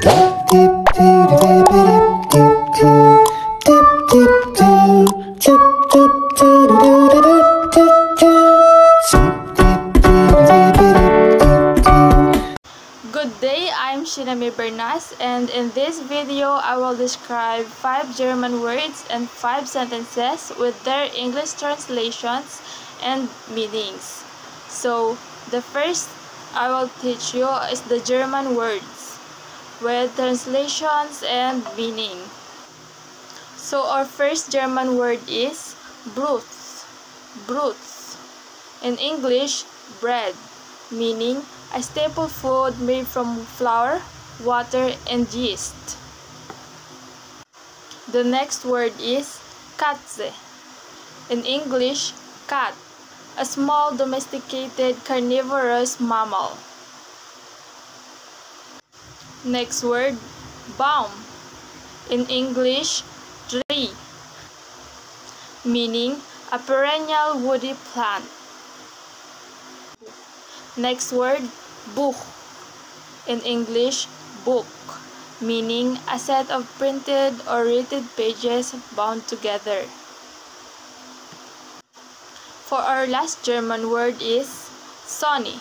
Good day, I'm Shinami Bernas, and in this video I will describe 5 German words and 5 sentences with their English translations and meanings. So, the first I will teach you is the German words with translations and meaning. So, our first German word is Brot. Brot. In English, bread, meaning a staple food made from flour, water, and yeast. The next word is Katze. In English, cat, a small domesticated carnivorous mammal. Next word, Baum. In English, tree, meaning a perennial woody plant. Next word, Buch. In English, book, meaning a set of printed or written pages bound together. For our last German word is Sonne.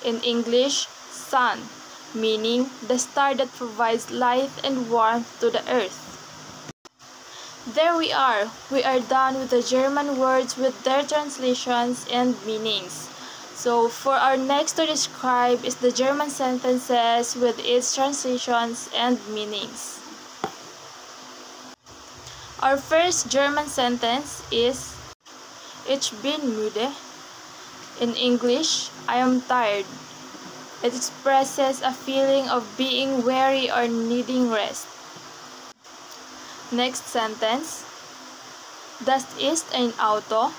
In English, sun, meaning the star that provides light and warmth to the earth. There we are done with the German words with their translations and meanings. So for our next to describe is the German sentences with its translations and meanings. Our first German sentence is Ich bin müde. In English, I am tired. It expresses a feeling of being weary or needing rest. Next sentence, Das ist ein Auto.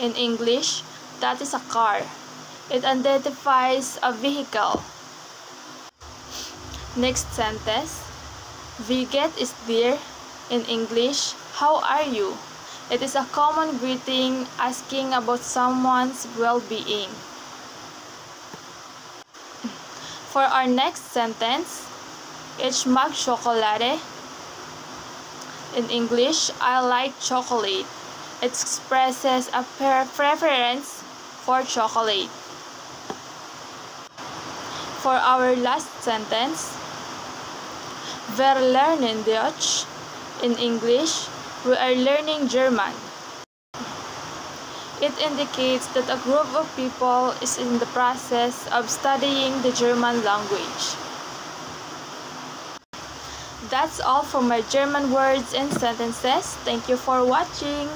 In English, that is a car. It identifies a vehicle. Next sentence, Wie geht es dir? In English, how are you? It is a common greeting asking about someone's well-being. For our next sentence, Ich mag Schokolade. In English, I like chocolate. It expresses a preference for chocolate. For our last sentence, Wir lernen Deutsch. In English, we are learning German. It indicates that a group of people is in the process of studying the German language. That's all for my German words and sentences. Thank you for watching.